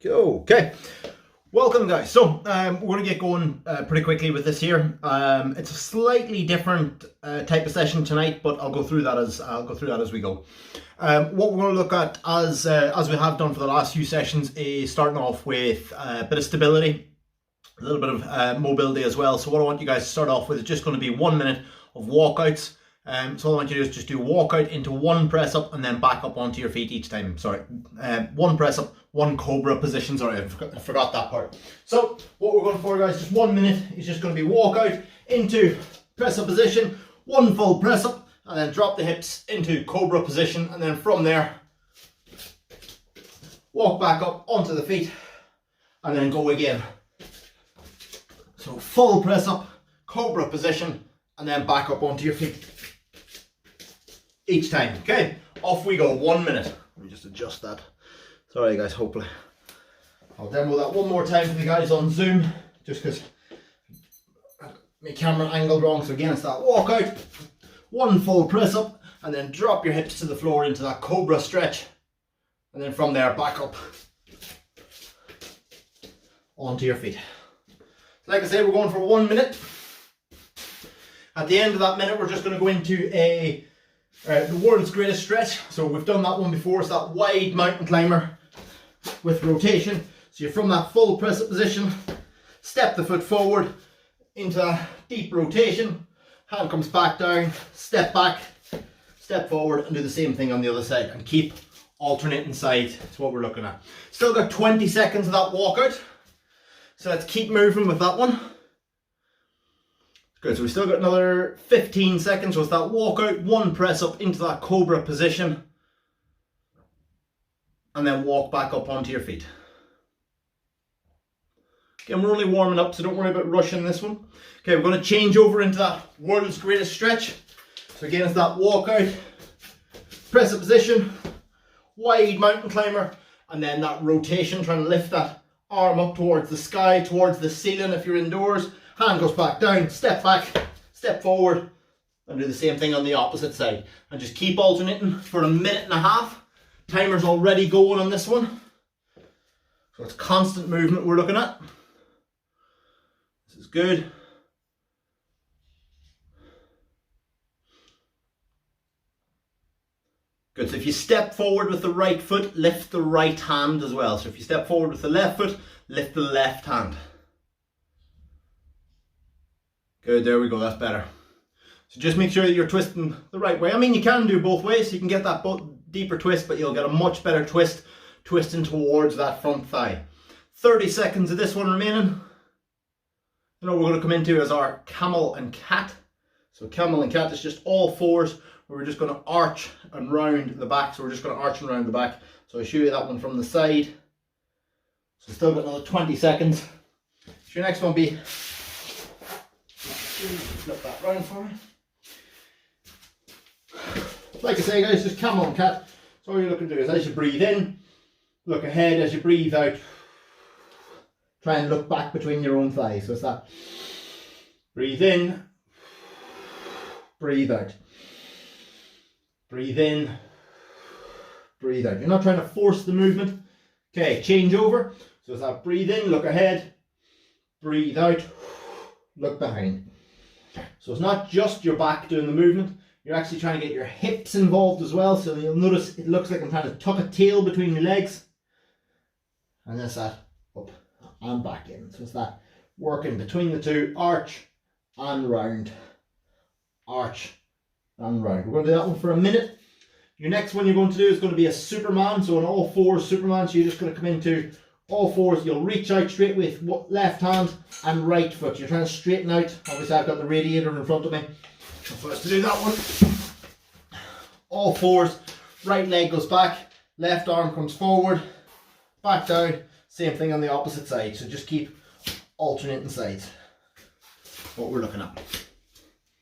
Okay, welcome guys. So we're going to get going pretty quickly with this here. It's a slightly different type of session tonight, but I'll go through that as we go. What we're going to look at as we have done for the last few sessions is starting off with a bit of stability, a little bit of mobility as well. So what I want you guys to start off with is just going to be 1 minute of walkouts. So all I want you to do is just do walkout into one press up and then back up onto your feet each time. Sorry, one press up, one cobra position. Sorry, I forgot that part. So what we're going for, guys, just 1 minute is just going to be walkout into press up position, one full press up, and then drop the hips into cobra position, and then from there walk back up onto the feet and then go again. So full press up, cobra position, and then back up onto your feet each time. Okay, off we go. 1 minute. Let me just adjust that. Sorry guys, hopefully I'll demo that one more time for the guys on Zoom, just because my camera angled wrong. So again, it's that walkout, one full press up, and then drop your hips to the floor into that cobra stretch, and then from there back up onto your feet. Like I say, we're going for 1 minute. At the end of that minute, we're just going to go into the world's greatest stretch. So we've done that one before. It's that wide mountain climber with rotation. So you're from that full press up position, step the foot forward into that deep rotation, hand comes back down, step back, step forward, and do the same thing on the other side, and keep alternating sides. That's what we're looking at. Still got 20 seconds of that walkout. So let's keep moving with that one. Good, so we still got another 15 seconds. So it's that walkout, one press up into that cobra position, and then walk back up onto your feet. Again, we're only warming up, so don't worry about rushing this one. Okay, we're going to change over into that world's greatest stretch. So again, it's that walkout, press up position, wide mountain climber, and then that rotation, trying to lift that arm up towards the sky, towards the ceiling if you're indoors. Hand goes back down, step back, step forward, and do the same thing on the opposite side. And just keep alternating for a minute and a half. Timer's already going on this one. So it's constant movement we're looking at. This is good. Good, so if you step forward with the right foot, lift the right hand as well. So if you step forward with the left foot, lift the left hand. Good, there we go, that's better. So just make sure that you're twisting the right way. I mean, you can do both ways. You can get that deeper twist, but you'll get a much better twist twisting towards that front thigh. 30 seconds of this one remaining. You know, we're going to come into is our camel and cat. So camel and cat is just all fours, where we're just going to arch and round the back. So we're just going to arch and round the back. So I'll show you that one from the side. So still got another 20 seconds. So your next one will be, flip that round for me. Like I say guys, just camel and cat. So all you're looking to do is, as you breathe in, look ahead. As you breathe out, try and look back between your own thighs. So it's that breathe in, breathe out, breathe in, breathe out. You're not trying to force the movement. Okay, change over. So it's that breathe in, look ahead, breathe out, look behind. So it's not just your back doing the movement, you're actually trying to get your hips involved as well. So you'll notice it looks like I'm trying to tuck a tail between your legs. And that's that up and back in. So it's that working between the two, arch and round, arch and round. We're going to do that one for a minute. Your next one you're going to do is going to be a Superman. So on all fours, Superman. So you're just going to come into all fours. You'll reach out straight with left hand and right foot. You're trying to straighten out. Obviously I've got the radiator in front of me. So for us to do that one, all fours, right leg goes back, left arm comes forward, back down. Same thing on the opposite side. So just keep alternating sides. What we're looking at.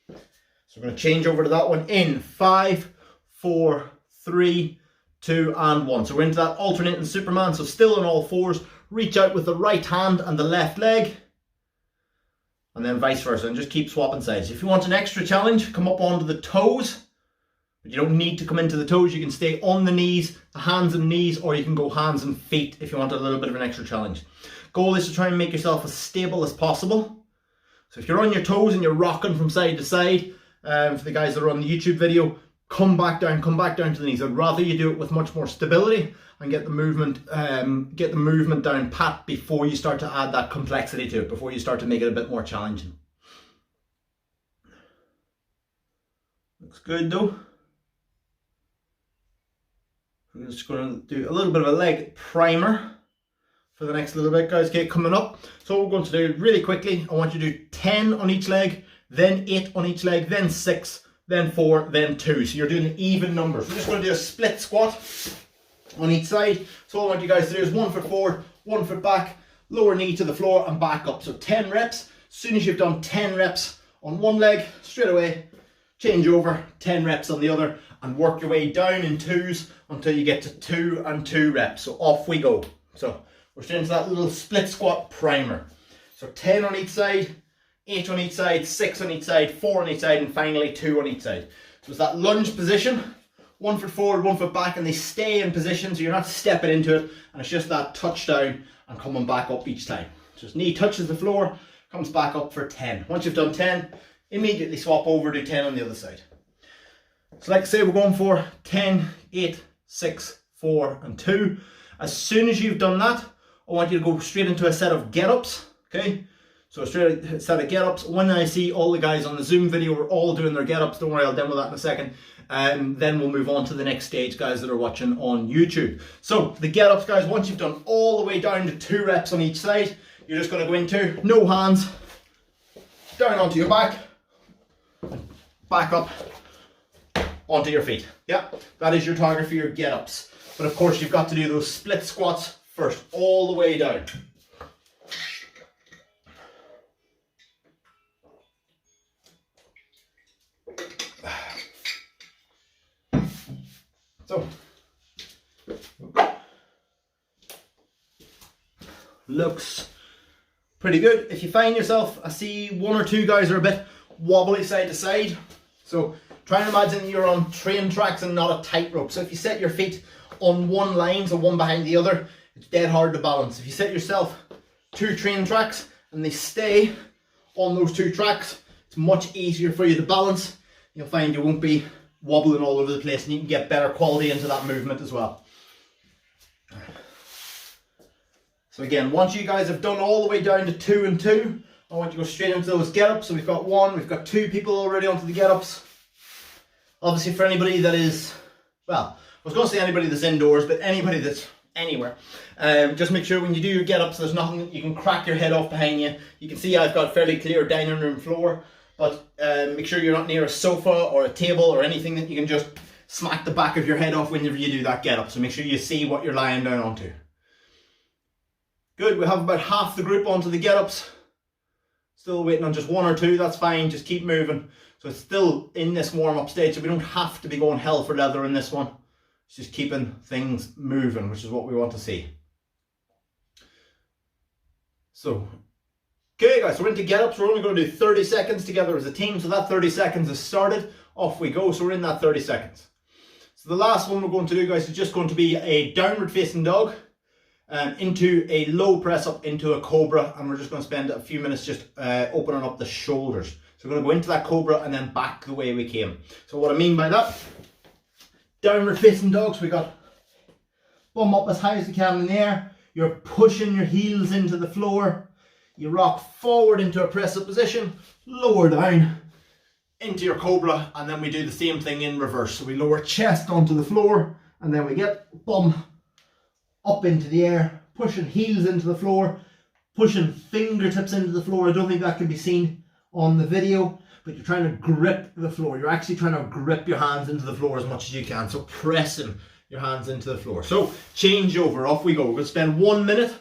So we're going to change over to that one in 5, 4, 3, 2 and 1. So we're into that alternating Superman. So still on all fours, reach out with the right hand and the left leg, and then vice versa, and just keep swapping sides. If you want an extra challenge, come up onto the toes But you don't need to come into the toes. You can stay on the knees, the hands and knees, or you can go hands and feet if you want a little bit of an extra challenge. Goal is to try and make yourself as stable as possible. So if you're on your toes and you're rocking from side to side, for the guys that are on the YouTube video, come back down to the knees. I'd rather you do it with much more stability and get the movement down pat before you start to add that complexity to it, before you start to make it a bit more challenging. Looks good though. I'm just going to do a little bit of a leg primer for the next little bit, guys. Okay, coming up. So what we're going to do really quickly, I want you to do 10 on each leg, then 8 on each leg, then 6, then 4, then 2. So you're doing an even numbers. We're just going to do a split squat on each side. So all I want you guys to do is 1 foot forward, 1 foot back, lower knee to the floor and back up. So 10 reps. As soon as you've done 10 reps on one leg, straight away, change over, 10 reps on the other, and work your way down in 2s until you get to 2 and 2 reps. So off we go. So we're straight into that little split squat primer. So 10 on each side, 8 on each side, 6 on each side, 4 on each side, and finally 2 on each side. So it's that lunge position, 1 foot forward, 1 foot back, and they stay in position, so you're not stepping into it, and it's just that touchdown and coming back up each time. Just knee touches the floor, comes back up for 10. Once you've done 10, immediately swap over to 10 on the other side. So like I say, we're going for 10, 8, 6, 4, and 2. As soon as you've done that, I want you to go straight into a set of get-ups, okay? So straight set of get-ups. When I see all the guys on the Zoom video are all doing their get-ups, don't worry, I'll demo that in a second. Then we'll move on to the next stage, guys that are watching on YouTube. So the get-ups, guys, once you've done all the way down to 2 reps on each side, you're just going to go into no hands, down onto your back, back up onto your feet. Yeah, that is your target for your get-ups. But of course, you've got to do those split squats first, all the way down. So, looks pretty good. If you find yourself, I see 1 or 2 guys are a bit wobbly side to side. So try and imagine you're on train tracks and not a tightrope. So if you set your feet on one line, so one behind the other, it's dead hard to balance. If you set yourself 2 train tracks and they stay on those 2 tracks, it's much easier for you to balance. You'll find you won't be wobbling all over the place, and you can get better quality into that movement as well. So again, once you guys have done all the way down to 2 and 2, I want you to go straight into those get-ups. So we've got 1, we've got 2 people already onto the get-ups. Obviously for anybody that is, well, I was going to say anybody that's indoors, but anybody that's anywhere, just make sure when you do your get-ups, there's nothing that you can crack your head off behind you. You can see I've got fairly clear dining room floor, but make sure you're not near a sofa or a table or anything that you can just smack the back of your head off whenever you do that get-up. So make sure you see what you're lying down onto. Good, we have about half the group onto the get-ups. Still waiting on just 1 or 2, that's fine, just keep moving. So it's still in this warm-up stage, so we don't have to be going hell for leather in this one. It's just keeping things moving, which is what we want to see. So, okay guys, so we're into get-ups. We're only going to do 30 seconds together as a team, so that 30 seconds is started. Off we go, so we're in that 30 seconds. So the last one we're going to do, guys, is just going to be a downward facing dog. Into a low press up into a cobra, and we're just going to spend a few minutes just opening up the shoulders. So we're going to go into that cobra and then back the way we came. So what I mean by that, downward facing dogs, we got bum up as high as you can in the air. You're pushing your heels into the floor. You rock forward into a press up position, lower down into your cobra, and then we do the same thing in reverse. So we lower chest onto the floor, and then we get bum up into the air, pushing heels into the floor, pushing fingertips into the floor. I don't think that can be seen on the video, but you're trying to grip the floor. You're actually trying to grip your hands into the floor as much as you can. So pressing your hands into the floor. So change over, off we go. We're going to spend 1 minute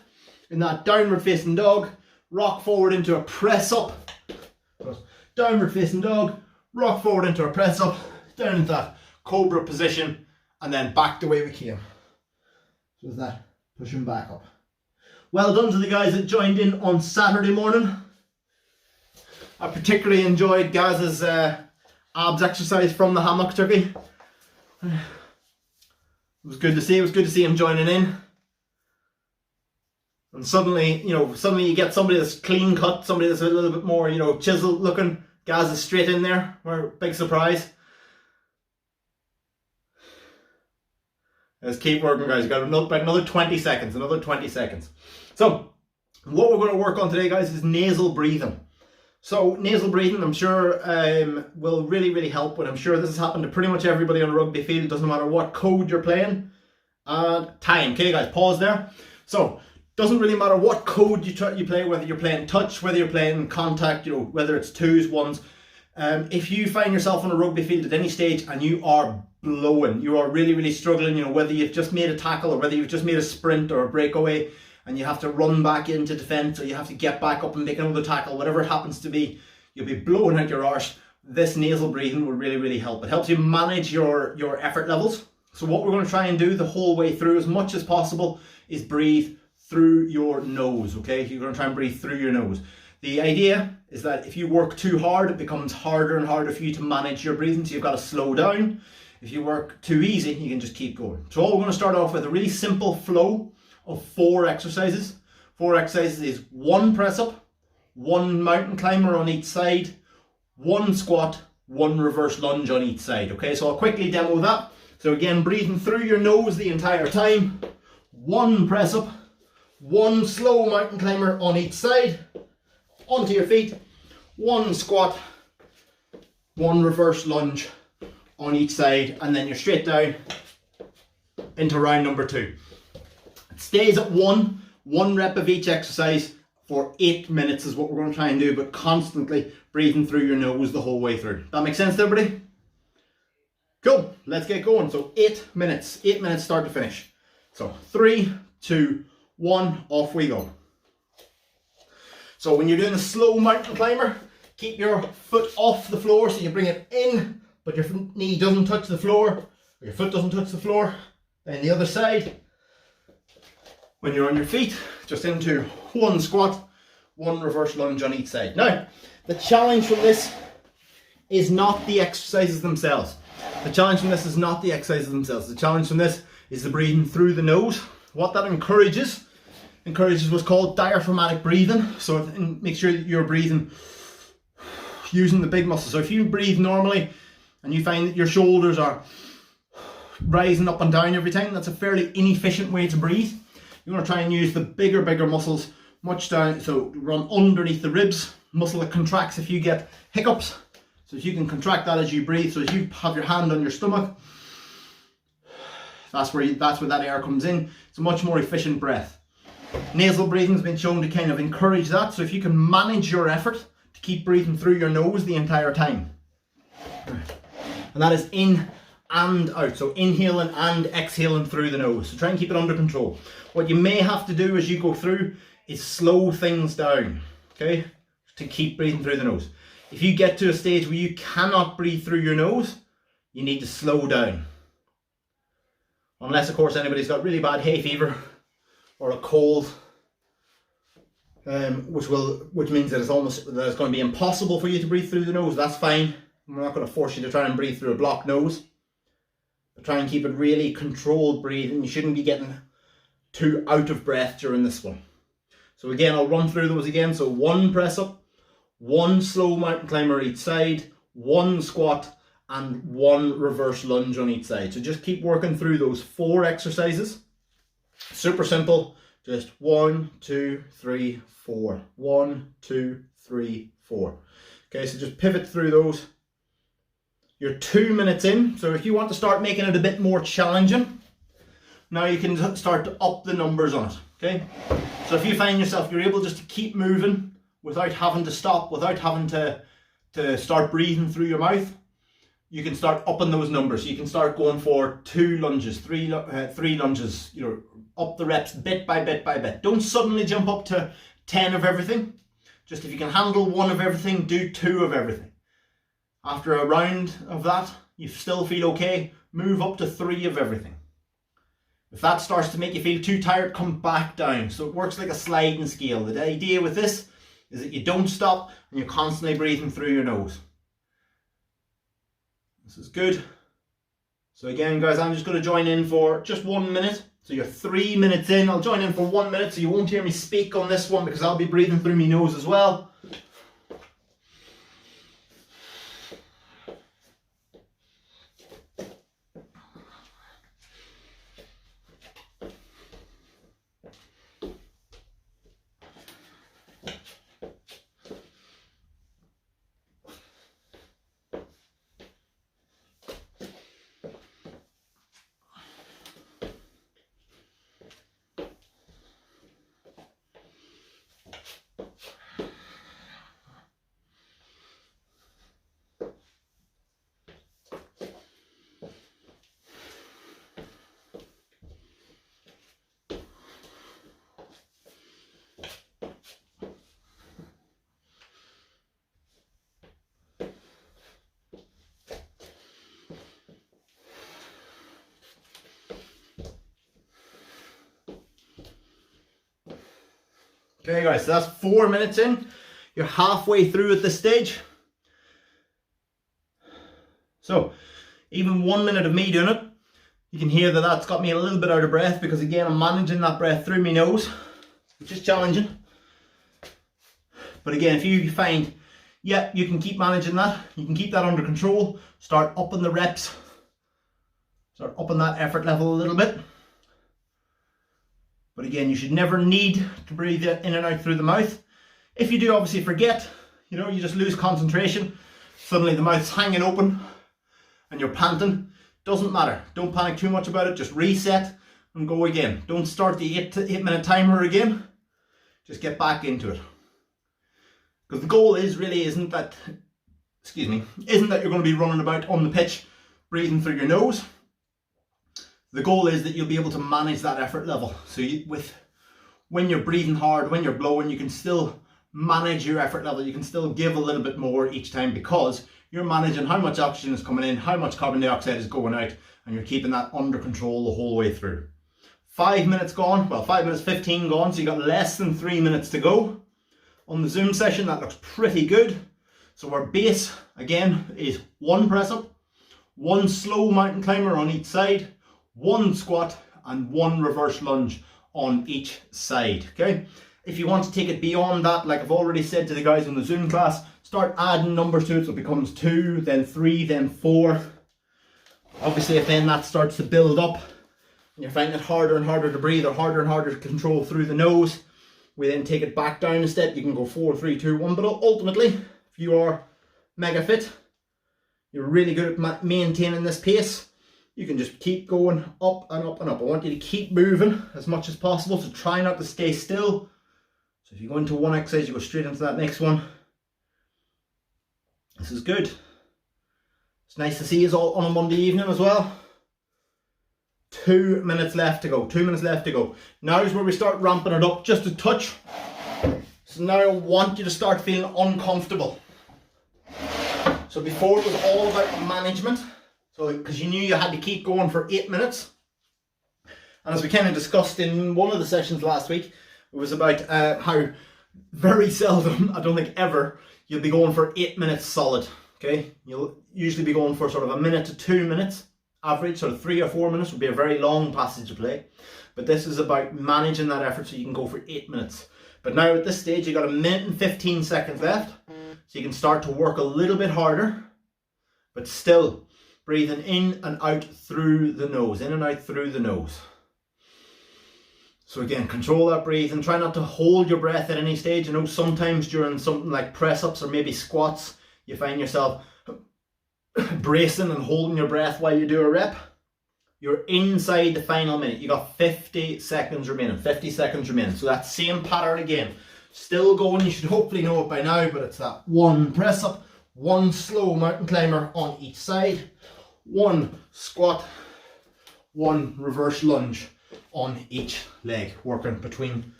in that downward facing dog, rock forward into a press up, downward facing dog, rock forward into a press up, down into that cobra position, and then back the way we came. So is that pushing back up. Well done to the guys that joined in on Saturday morning. I particularly enjoyed Gaz's abs exercise from the hammock turkey. It was good to see. It was good to see him joining in. And suddenly, suddenly you get somebody that's clean cut, somebody that's a little bit more, chiseled looking. Gaz is straight in there. Big surprise. Let's keep working, guys. You've got another 20 seconds. Another 20 seconds. So, what we're going to work on today, guys, is nasal breathing. So, nasal breathing, I'm sure, will really, really help. And I'm sure this has happened to pretty much everybody on a rugby field. It doesn't matter what code you're playing. And time. Okay, guys, pause there. So, doesn't really matter what code you play, whether you're playing touch, whether you're playing contact, whether it's twos, ones. If you find yourself on a rugby field at any stage and you are blowing, you are really, really struggling, whether you've just made a tackle or whether you've just made a sprint or a breakaway and you have to run back into defence or you have to get back up and make another tackle, whatever it happens to be, you'll be blowing out your arse. This nasal breathing will really, really help. It helps you manage your effort levels. So what we're going to try and do the whole way through as much as possible is breathe through your nose, okay? You're going to try and breathe through your nose. The idea is that if you work too hard, it becomes harder and harder for you to manage your breathing, so you've got to slow down. If you work too easy, you can just keep going. So we're going to start off with a really simple flow of 4 exercises. 4 exercises is 1 press up, 1 mountain climber on each side, 1 squat, 1 reverse lunge on each side, okay? So I'll quickly demo that. So again, breathing through your nose the entire time. 1 press up, 1 slow mountain climber on each side, onto your feet, 1 squat, 1 reverse lunge on each side, and then you're straight down into round number 2. It stays at 1 rep of each exercise for 8 minutes is what we're going to try and do, but constantly breathing through your nose the whole way through. That makes sense to everybody? Cool, let's get going. So 8 minutes start to finish. So 3, 2, 1, off we go. So when you're doing a slow mountain climber, keep your foot off the floor so you bring it in, but your knee doesn't touch the floor, or your foot doesn't touch the floor. Then the other side, when you're on your feet, just into 1 squat, 1 reverse lunge on each side. Now, the challenge from this is not the exercises themselves. The challenge from this is not the exercises themselves. The challenge from this is the breathing through the nose. What that encourages what's called diaphragmatic breathing. So make sure that you're breathing using the big muscles. So if you breathe normally and you find that your shoulders are rising up and down every time, that's a fairly inefficient way to breathe. You want to try and use the bigger muscles much down, so run underneath the ribs, muscle that contracts if you get hiccups. So if you can contract that as you breathe, so as you have your hand on your stomach, that's where that air comes in. It's a much more efficient breath. Nasal breathing has been shown to kind of encourage that, so if you can manage your effort to keep breathing through your nose the entire time. And that is in and out, so inhaling and exhaling through the nose. So try and keep it under control. What you may have to do as you go through is slow things down, okay, to keep breathing through the nose. If you get to a stage where you cannot breathe through your nose, you need to slow down. Unless, of course, anybody's got really bad hay fever or a cold, which means that it's going to be impossible for you to breathe through the nose. That's fine. We're not going to force you to try and breathe through a blocked nose. But try and keep it really controlled breathing. You shouldn't be getting too out of breath during this one. So again, I'll run through those again. So 1 press up, 1 slow mountain climber each side, 1 squat, and 1 reverse lunge on each side. So just keep working through those 4 exercises. Super simple. Just 1, 2, 3, 4. 1, 2, 3, 4. Okay, so just pivot through those. You're 2 minutes in, so if you want to start making it a bit more challenging, now you can start to up the numbers on it, okay? So if you find yourself, you're able just to keep moving without having to stop, without having to start breathing through your mouth, you can start upping those numbers. You can start going for 2 lunges, 3 lunges, up the reps bit by bit by bit. Don't suddenly jump up to 10 of everything. Just if you can handle 1 of everything, do 2 of everything. After a round of that, you still feel okay, move up to 3 of everything. If that starts to make you feel too tired, come back down. So it works like a sliding scale. The idea with this is that you don't stop and you're constantly breathing through your nose. This is good. So again, guys, I'm just going to join in for just 1 minute. So you're 3 minutes in. I'll join in for 1 minute, so you won't hear me speak on this one because I'll be breathing through my nose as well. Okay guys, so that's 4 minutes in. You're halfway through at this stage. So even 1 minute of me doing it, you can hear that that's got me a little bit out of breath because again, I'm managing that breath through my nose, which is challenging. But again, if you find, yeah, you can keep managing that, you can keep that under control, start upping the reps, start upping that effort level a little bit. But again, you should never need to breathe in and out through the mouth. If you do obviously forget, you know, you just lose concentration. Suddenly the mouth's hanging open and you're panting. Doesn't matter. Don't panic too much about it. Just reset and go again. Don't start the 8 minute timer again. Just get back into it. Because the goal isn't that you're going to be running about on the pitch breathing through your nose. The goal is that you'll be able to manage that effort level. So when you're breathing hard, when you're blowing, you can still manage your effort level. You can still give a little bit more each time because you're managing how much oxygen is coming in, how much carbon dioxide is going out, and you're keeping that under control the whole way through. 5 minutes gone, well 5 minutes 15 gone, so you got less than 3 minutes to go. On the Zoom session, that looks pretty good. So our base, again, is 1 press up, 1 slow mountain climber on each side, 1 squat and 1 reverse lunge on each side, okay? If you want to take it beyond that, like I've already said to the guys in the Zoom class, start adding numbers to it so it becomes 2, then 3, then 4. Obviously, if then that starts to build up and you're finding it harder and harder to breathe or harder and harder to control through the nose, we then take it back down a step. You can go 4, 3, 2, 1, but ultimately, if you are mega fit, you're really good at maintaining this pace, you can just keep going up and up and up. I want you to keep moving as much as possible, so try not to stay still. So if you go into one exercise, you go straight into that next one. This is good. It's nice to see you all on a Monday evening as well. 2 minutes left to go, 2 minutes left to go. Now is where we start ramping it up just a touch. So now I want you to start feeling uncomfortable. So before it was all about management. So, because you knew you had to keep going for 8 minutes. And as we kind of discussed in one of the sessions last week, it was about how very seldom, I don't think ever, you'll be going for 8 minutes solid, okay? You'll usually be going for sort of 1 minute to 2 minutes average, sort of 3 or 4 minutes would be a very long passage of play. But this is about managing that effort so you can go for 8 minutes. But now at this stage, you've got 1 minute and 15 seconds left. So you can start to work a little bit harder, but still breathing in and out through the nose, in and out through the nose. So again, control that breathing. Try not to hold your breath at any stage. I know sometimes during something like press-ups or maybe squats, you find yourself bracing and holding your breath while you do a rep. You're inside the final minute. You got 50 seconds remaining, 50 seconds remaining. So that same pattern again. Still going, you should hopefully know it by now, but it's that 1 press up, 1 slow mountain climber on each side, 1 squat, 1 reverse lunge on each leg, working between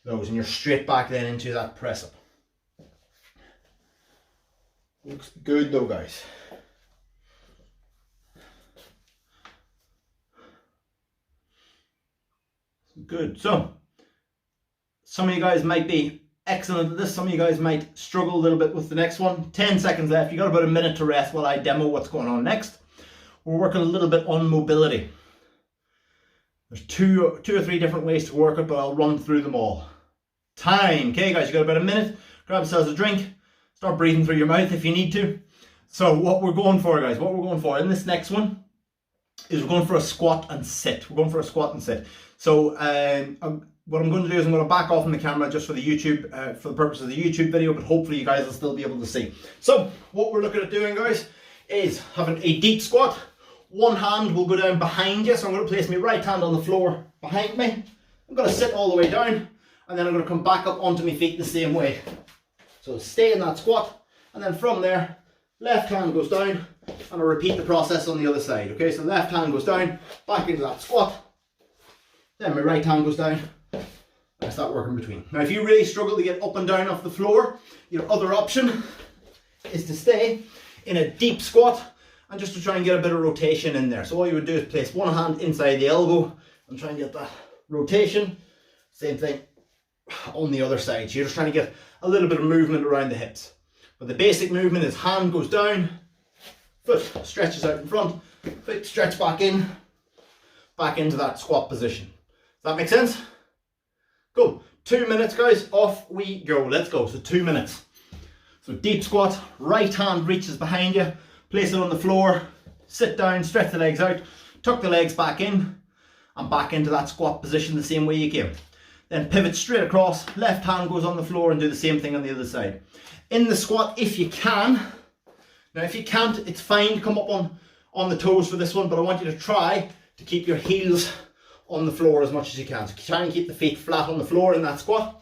those, and you're straight back then into that press up. Looks good though, guys. Good. So some of you guys might be excellent at this, some of you guys might struggle a little bit with the next one. 10 seconds left. You got about a minute to rest while I demo what's going on next. we're working a little bit on mobility. There's two or three different ways to work it, but I'll run through them all. Time. Okay guys, you got about a minute. Grab yourselves a drink. Start breathing through your mouth if you need to. So what we're going for, guys, what we're going for in this next one is we're going for a squat and sit. We're going for a squat and sit. So what I'm going to do is I'm going to back off on the camera just for the YouTube, for the purpose of the YouTube video, but hopefully you guys will still be able to see. So what we're looking at doing, guys, is having a deep squat. One hand will go down behind you, so I'm going to place my right hand on the floor behind me. I'm going to sit all the way down, and then I'm going to come back up onto my feet the same way. So stay in that squat, and then from there, left hand goes down, and I'll repeat the process on the other side. Okay, so left hand goes down, back into that squat, then my right hand goes down, and I start working between. Now if you really struggle to get up and down off the floor, your other option is to stay in a deep squat and just to try and get a bit of rotation in there. So all you would do is place one hand inside the elbow and try and get that rotation. Same thing on the other side. So you're just trying to get a little bit of movement around the hips. But the basic movement is hand goes down, foot stretches out in front, foot stretch back in, back into that squat position. Does that make sense? Cool. 2 minutes, guys. Off we go. Let's go. So 2 minutes. So deep squat, right hand reaches behind you, place it on the floor, sit down, stretch the legs out, tuck the legs back in, and back into that squat position the same way you came. Then pivot straight across, left hand goes on the floor and do the same thing on the other side. In the squat, if you can, now if you can't, it's fine to come up on the toes for this one, but I want you to try to keep your heels on the floor as much as you can. So try and keep the feet flat on the floor in that squat.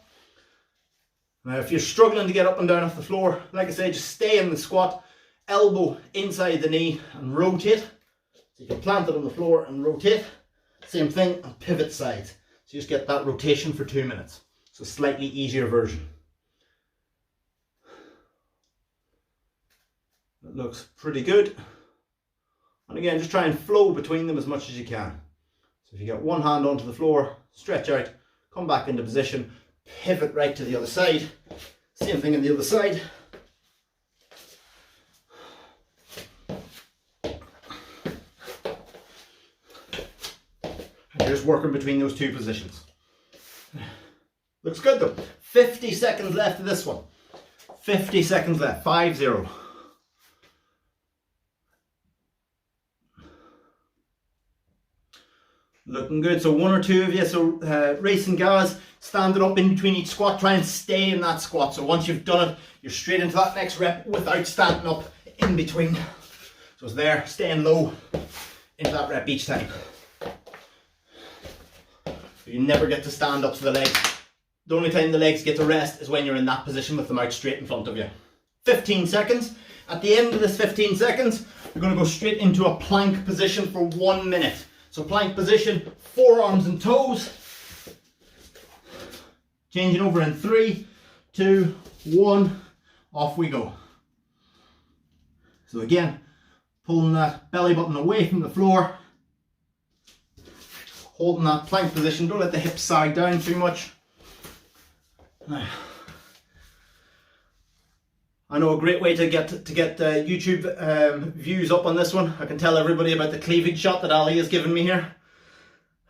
Now if you're struggling to get up and down off the floor, like I say, just stay in the squat, elbow inside the knee and rotate. So you can plant it on the floor and rotate. Same thing, and pivot sides. So you just get that rotation for 2 minutes. So slightly easier version. That looks pretty good. And again, just try and flow between them as much as you can. So if you get one hand onto the floor, stretch out, come back into position, pivot right to the other side. Same thing on the other side. And you're just working between those two positions. Looks good though. 50 seconds left of this one. 50 seconds left. 5-0. Looking good. So one or two of you, so racing guys, standing up in between each squat, try and stay in that squat. So once you've done it, you're straight into that next rep without standing up in between. So it's there, staying low into that rep each time. So you never get to stand up to the legs. The only time the legs get to rest is when you're in that position with them out straight in front of you. 15 seconds. At the end of this 15 seconds, you're going to go straight into a plank position for 1 minute. So plank position, forearms and toes. Changing over in 3, 2, 1, off we go. So again, pulling that belly button away from the floor. Holding that plank position, don't let the hips sag down too much. Now, I know a great way to get YouTube views up on this one. I can tell everybody about the cleavage shot that Ali has given me here.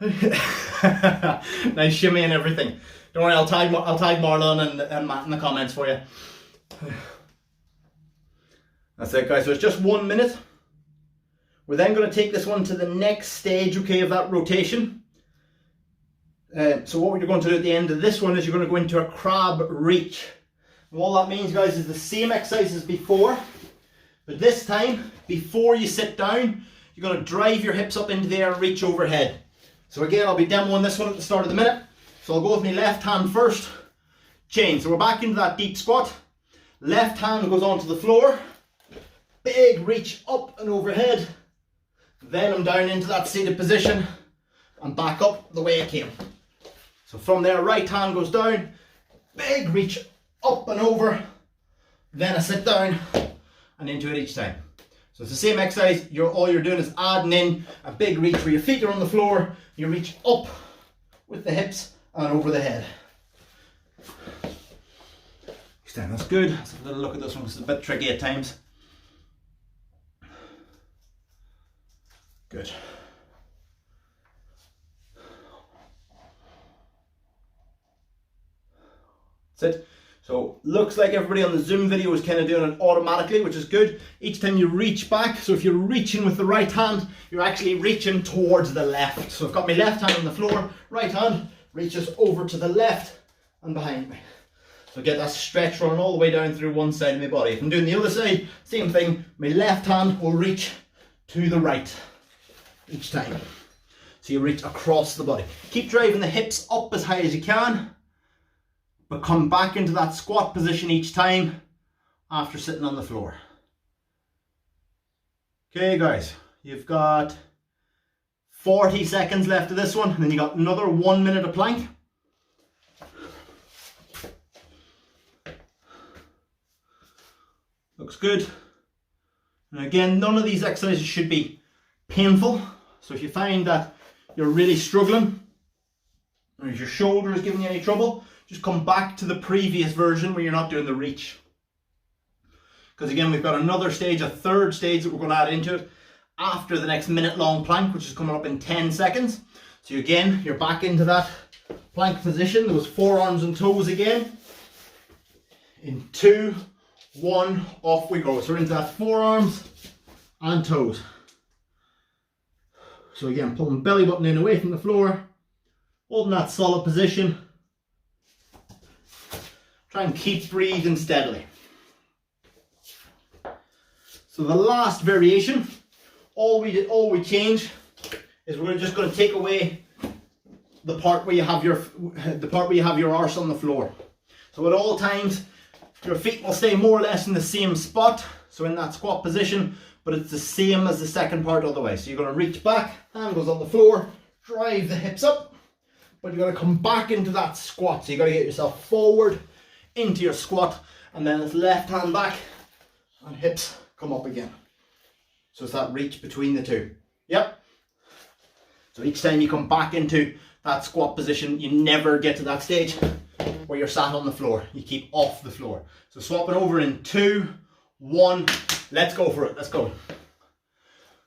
Nice shimmy and everything. Don't worry, I'll tag Marlon and Matt in the comments for you. That's it, guys. So it's just 1 minute. We're then going to take this one to the next stage, okay, of that rotation. So what you're going to do at the end of this one is you're going to go into a crab reach. And all that means, guys, is the same exercise as before, but this time, before you sit down, you're going to drive your hips up into the air and reach overhead. So again, I'll be demoing this one at the start of the minute. So I'll go with my left hand first, chain. So we're back into that deep squat. Left hand goes onto the floor, big reach up and overhead. Then I'm down into that seated position and back up the way I came. So from there, right hand goes down, big reach up and over, then I sit down and into it each time. So it's the same exercise. All you're doing is adding in a big reach where your feet are on the floor, you reach up with the hips and over the head. Stand, that's good. Let's have a little look at this one because it's a bit tricky at times. That's it. So looks like everybody on the Zoom video is kind of doing it automatically, which is good. Each time you reach back, so if you're reaching with the right hand, you're actually reaching towards the left. So I've got my left hand on the floor, right hand reaches over to the left and behind me. So get that stretch running all the way down through one side of my body. If I'm doing the other side, same thing, my left hand will reach to the right each time. So you reach across the body. Keep driving the hips up as high as you can, but come back into that squat position each time after sitting on the floor. Okay guys, you've got 40 seconds left of this one, and then you got another 1 minute of plank. Looks good. And again, none of these exercises should be painful. So if you find that you're really struggling, or your shoulder is giving you any trouble, just come back to the previous version where you're not doing the reach. Because again, we've got another stage, a third stage that we're going to add into it after the next minute long plank, which is coming up in 10 seconds. So again, you're back into that plank position, those forearms and toes again. In 2, 1, off we go. So we're into that forearms and toes. So again, pulling belly button in away from the floor, holding that solid position. Try and keep breathing steadily. So the last variation, all we change is we're just going to take away the part where you have your arse on the floor. So at all times, your feet will stay more or less in the same spot, so in that squat position, but it's the same as the second part all the way. So you're going to reach back, hand goes on the floor, drive the hips up, but you're going to come back into that squat. So you've got to get yourself forward into your squat, and then it's left hand back and hips come up again. So it's that reach between the two. Yep. So each time you come back into that squat position, you never get to that stage where you're sat on the floor. You keep off the floor. So swapping over in 2, 1, let's go for it. Let's go.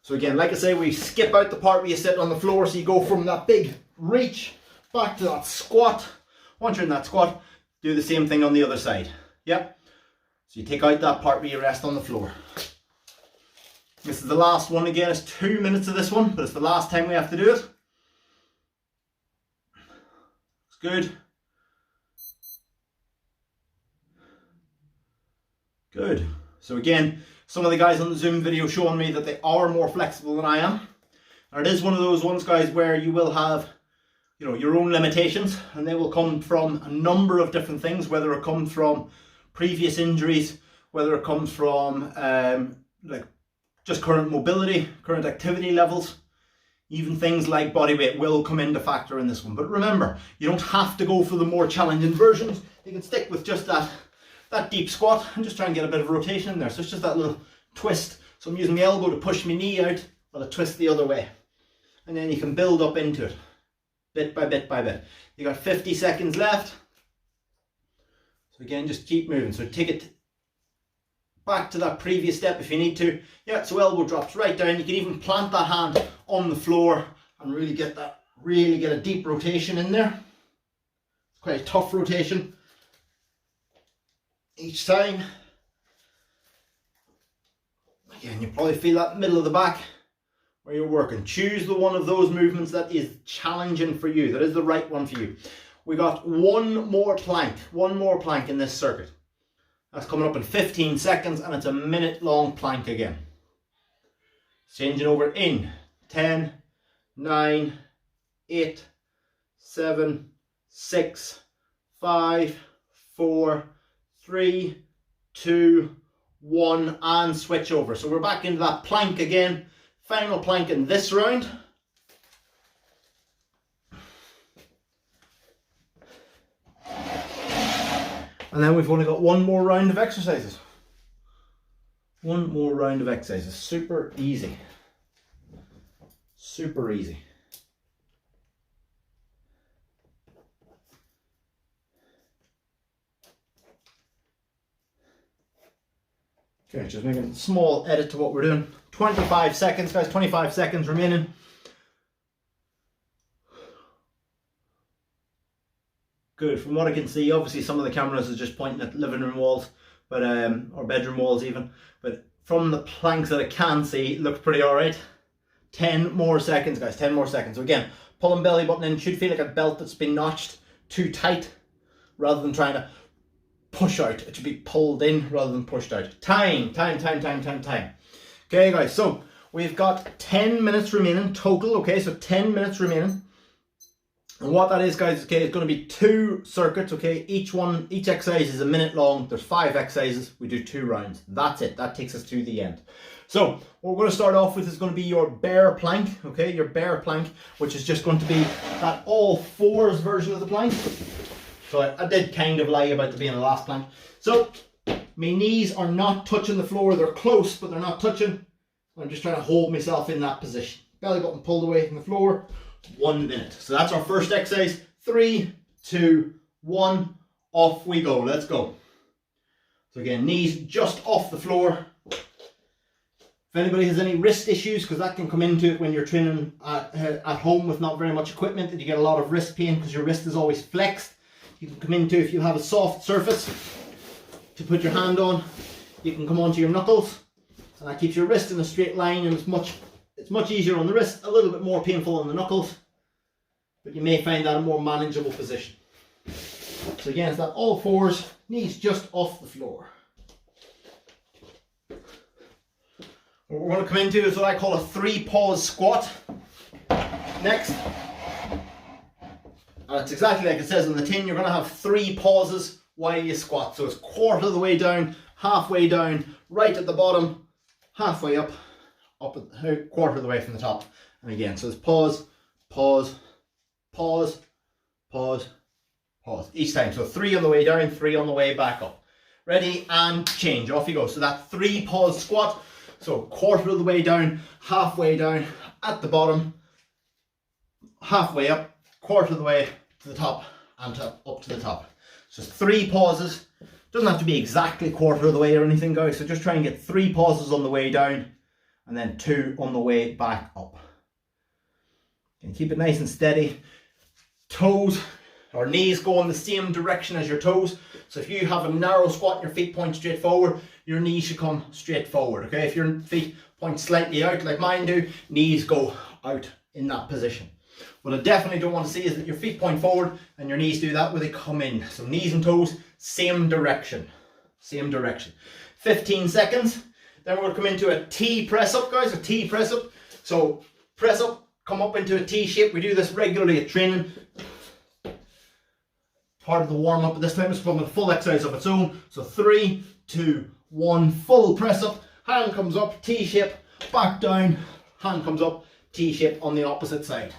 So again, like I say, we skip out the part where you sit on the floor, so you go from that big reach back to that squat. Once you're in that squat, do the same thing on the other side. Yep. So you take out that part where you rest on the floor. This is the last one again. It's 2 minutes of this one, but it's the last time we have to do it. It's good. Good. So again, some of the guys on the Zoom video showing me that they are more flexible than I am. And it is one of those ones, guys, where you will have, you know, your own limitations, and they will come from a number of different things, whether it comes from previous injuries, whether it comes from like just current mobility, current activity levels, even things like body weight will come into factor in this one. But remember, you don't have to go for the more challenging versions. You can stick with just that deep squat and just try and get a bit of rotation in there. So it's just that little twist. So I'm using my elbow to push my knee out while I twist the other way. And then you can build up into it, bit by bit by bit. You got 50 seconds left. So again, just keep moving. So take it back to that previous step if you need to. Yeah, so elbow drops right down. You can even plant that hand on the floor and really get a deep rotation in there. It's quite a tough rotation each time. Again, you probably feel that middle of the back where you're working. Choose the one of those movements that is challenging for you, that is the right one for you. We got one more plank in this circuit. That's coming up in 15 seconds, and it's a minute long plank again. Changing over in 10, 9, 8, 7, 6, 5, 4, 3, 2, 1, and switch over. So we're back into that plank again. Final plank in this round. And then we've only got one more round of exercises. One more round of exercises. Super easy. Super easy. Okay, just making a small edit to what we're doing. 25 seconds, guys. 25 seconds remaining. Good. From what I can see, obviously some of the cameras is just pointing at living room walls, but or bedroom walls even. But from the planks that I can see, it looks pretty alright. 10 more seconds, guys. 10 more seconds. So again, pulling belly button in should feel like a belt that's been notched too tight, rather than trying to push out. It should be pulled in rather than pushed out. Time. Okay, guys. So we've got 10 minutes remaining total. Okay, so 10 minutes remaining. And what that is, guys, okay, it's going to be 2 circuits, okay? Each exercise is a minute long. There's 5 exercises. We do 2 rounds. That's it. That takes us to the end. So what we're going to start off with is going to be your bear plank, okay? Your bear plank, which is just going to be that all fours version of the plank. So I did kind of lie about it being the last plank. So my knees are not touching the floor. They're close, but they're not touching. I'm just trying to hold myself in that position. Belly button pulled away from the floor. 1 minute. So that's our first exercise. 3, 2, 1. Off we go. Let's go. So again, knees just off the floor. If anybody has any wrist issues, because that can come into it when you're training at home with not very much equipment, that you get a lot of wrist pain because your wrist is always flexed. You can come into, if you have a soft surface to put your hand on, you can come onto your knuckles, and that keeps your wrist in a straight line, and it's much easier on the wrist, a little bit more painful on the knuckles, but you may find that a more manageable position. So again, it's that all fours, knees just off the floor. What we're going to come into is what I call a 3-pause squat. Next, and it's exactly like it says on the tin, you're going to have 3 pauses while you squat. So it's quarter of the way down, halfway down, right at the bottom, halfway up, quarter of the way from the top. And again, so it's pause, pause, pause, pause, pause each time. So 3 on the way down, 3 on the way back up. Ready and change. Off you go. So that 3-pause squat. So quarter of the way down, halfway down, at the bottom, halfway up, quarter of the way to the top, and up to the top. So 3 pauses. Doesn't have to be exactly quarter of the way or anything, guys. So just try and get 3 pauses on the way down, and then 2 on the way back up. And keep it nice and steady. Toes or knees go in the same direction as your toes. So if you have a narrow squat, your feet point straight forward, your knees should come straight forward, okay? If your feet point slightly out like mine do, knees go out in that position. What I definitely don't want to see is that your feet point forward and your knees do that where they come in. So knees and toes, same direction, same direction. 15 seconds. Then we're going to come into a T press up, guys, a T press up. So press up, come up into a T shape. We do this regularly at training. Part of the warm up at this time is from a full exercise of its own. So 3, 2, 1, full press up. Hand comes up, T shape, back down. Hand comes up, T shape on the opposite side.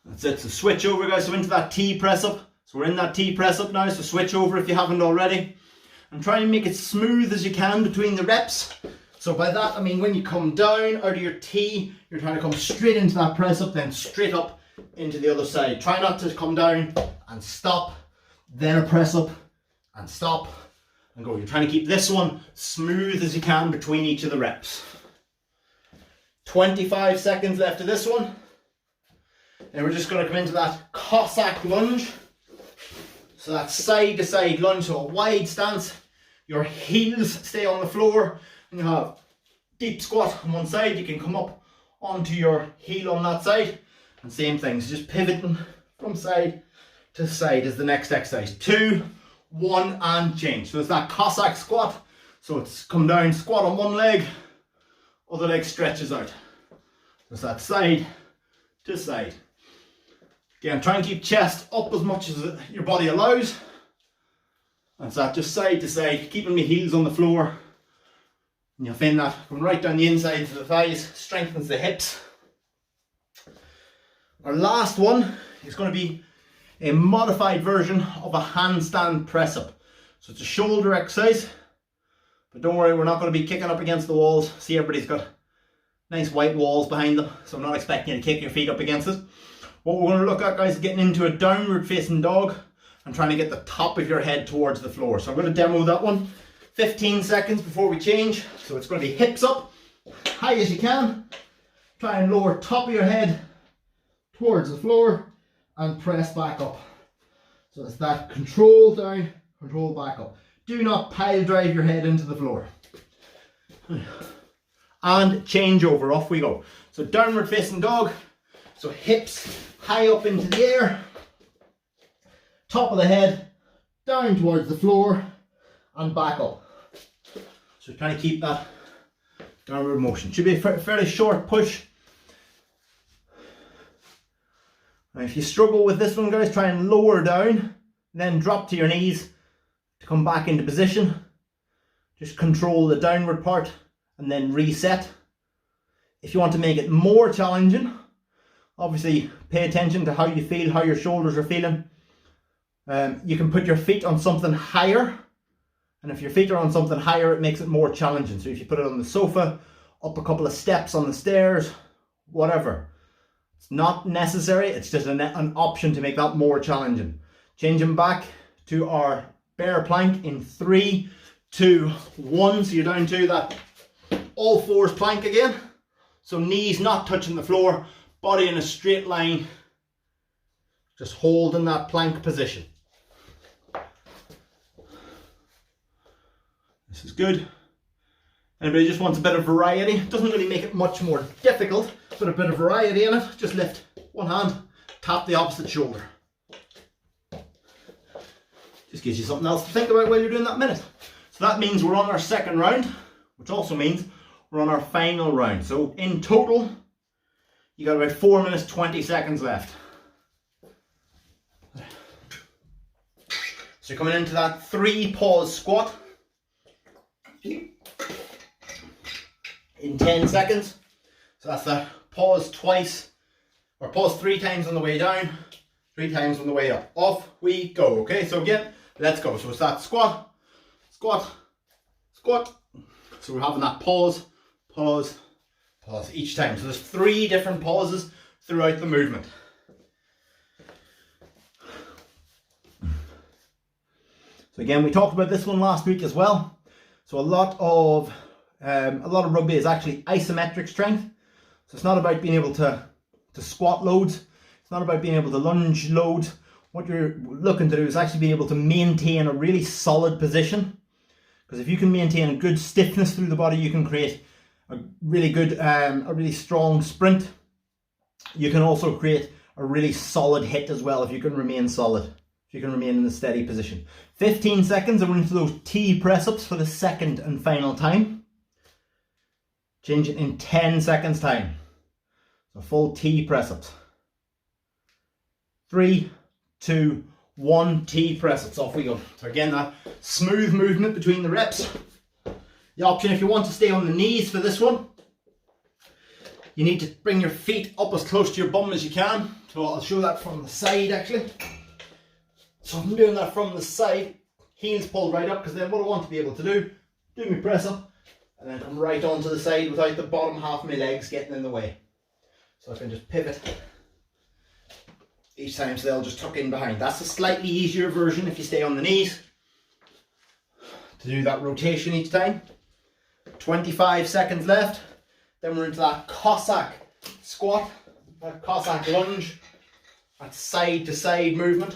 That's it. So switch over, guys. So into that T press up. So we're in that T press up now. So switch over if you haven't already, and try and make it smooth as you can between the reps. So by that I mean when you come down out of your T, you're trying to come straight into that press up, then straight up into the other side. Try not to come down and stop, then a press up and stop and go. You're trying to keep this one smooth as you can between each of the reps. 25 seconds left of this one. And we're just going to come into that Cossack lunge. So that side to side lunge, so a wide stance. Your heels stay on the floor. And you have deep squat on one side. You can come up onto your heel on that side. And same thing, so just pivoting from side to side is the next exercise. 2, 1 and change. So it's that Cossack squat. So it's come down, squat on one leg, other leg stretches out. So it's that side to side. Again, try and keep chest up as much as your body allows. That's that, just side to side, keeping my heels on the floor. And you'll find that coming right down the inside of the thighs, strengthens the hips. Our last one is going to be a modified version of a handstand press up. So it's a shoulder exercise, but don't worry, we're not going to be kicking up against the walls. See, everybody's got nice white walls behind them, so I'm not expecting you to kick your feet up against it. What we're going to look at, guys, is getting into a downward facing dog and trying to get the top of your head towards the floor. So I'm going to demo that one. 15 seconds before we change. So it's going to be hips up, high as you can. Try and lower top of your head towards the floor and press back up. So it's that control down, control back up. Do not pile drive your head into the floor. And change over, off we go. So downward facing dog. So hips high up into the air. Top of the head down towards the floor and back up. So trying to keep that downward motion. Should be a fairly short push. Now if you struggle with this one, guys, try and lower down, then drop to your knees to come back into position. Just control the downward part and then reset. If you want to make it more challenging, obviously pay attention to how you feel, how your shoulders are feeling. You can put your feet on something higher, and if your feet are on something higher, it makes it more challenging. So if you put it on the sofa, up a couple of steps on the stairs, whatever. It's not necessary, it's just an option to make that more challenging. Changing back to our bear plank in 3, 2, 1. So you're down to that all fours plank again. So knees not touching the floor, body in a straight line. Just holding that plank position. This is good. Anybody just wants a bit of variety? Doesn't really make it much more difficult, but a bit of variety in it. Just lift one hand, tap the opposite shoulder. Just gives you something else to think about while you're doing that minute. So that means we're on our second round, which also means we're on our final round. So in total, you got about 4 minutes, 20 seconds left. So you're coming into that 3 pause squat in 10 seconds. So that's that pause twice, or pause 3 times on the way down, 3 times on the way up. Off we go. Okay, so again, let's go. So it's that squat, squat, squat. So we're having that pause, pause, pause each time. So there's 3 different pauses throughout the movement. So again, we talked about this one last week as well. So a lot of rugby is actually isometric strength. So it's not about being able to squat loads. It's not about being able to lunge loads. What you're looking to do is actually be able to maintain a really solid position. Because if you can maintain a good stiffness through the body, you can create a really good, a really strong sprint. You can also create a really solid hit as well if you can remain solid. If you can remain in a steady position. 15 seconds and we're into those T press-ups for the second and final time. Change it in 10 seconds time. So full T press-ups. 3, 2, 1, T press-ups. Off we go. So again, that smooth movement between the reps. The option, if you want to stay on the knees for this one, you need to bring your feet up as close to your bum as you can. So I'll show that from the side actually. So I'm doing that from the side, heels pulled right up, because then what I want to be able to do my press up, and then come right onto the side without the bottom half of my legs getting in the way. So I can just pivot each time, so they'll just tuck in behind. That's a slightly easier version if you stay on the knees, to do that rotation each time. 25 seconds left, then we're into that Cossack squat, that Cossack lunge, that side to side movement.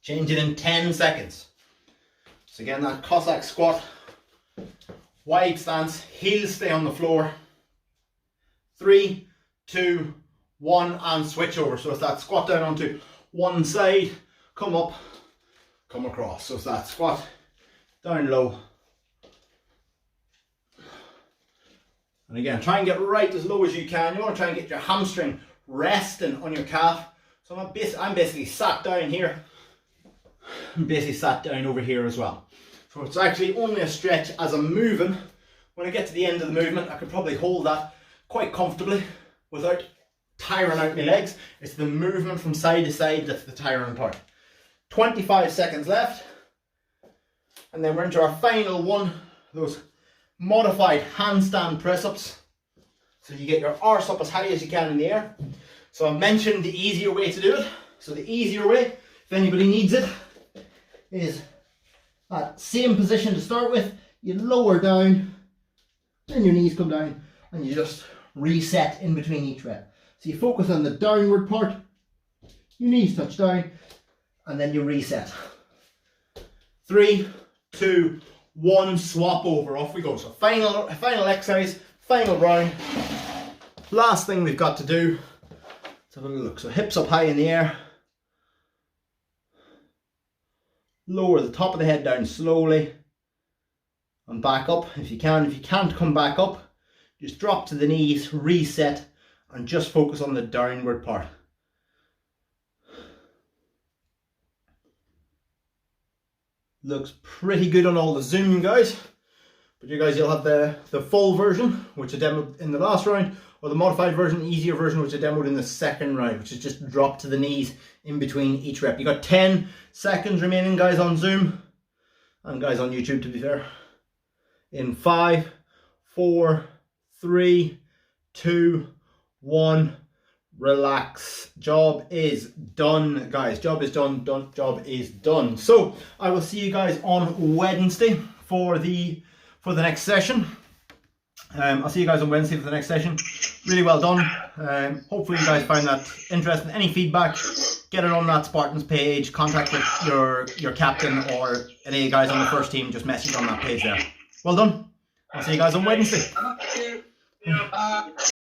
Change it in 10 seconds. So again, that Cossack squat, wide stance, heels stay on the floor. 3, 2, 1, and switch over. So it's that squat down onto one side, come up, come across. So it's that squat, down low. And again, try and get right as low as you can. You want to try and get your hamstring resting on your calf. So I'm basically sat down here. I'm basically sat down over here as well. So it's actually only a stretch as I'm moving. When I get to the end of the movement, I could probably hold that quite comfortably without tiring out my legs. It's the movement from side to side that's the tiring part. 25 seconds left. And then we're into our final one, those modified handstand press-ups. So you get your arse up as high as you can in the air. So I mentioned the easier way to do it. So the easier way, if anybody needs it, is that same position to start with. you lower down, then your knees come down, and you just reset in between each rep. So you focus on the downward part, your knees touch down, and then you reset. 3, 2, 1, swap over, off we go. So final exercise, final round. Last thing we've got to do, let's have a look. So hips up high in the air. Lower the top of the head down slowly. And back up if you can. If you can't come back up, just drop to the knees, reset, and just focus on the downward part. Looks pretty good on all the Zoom guys. But you guys, you'll have the full version, which I demoed in the last round, or the modified version, easier version, which I demoed in the second round, which is just drop to the knees in between each rep. You got 10 seconds remaining, guys, on Zoom, and guys on YouTube, to be fair. In 5, 4, 3, 2, 1. Relax. Job is done, guys. Job is done. Job is done. So I will see you guys on Wednesday for the next session. I'll see you guys on Wednesday for the next session. Really well done. Hopefully you guys find that interesting. Any feedback, get it on that Spartans page. Contact your captain or any of you guys on the first team. Just message on that page there. Well done. I'll see you guys on Wednesday.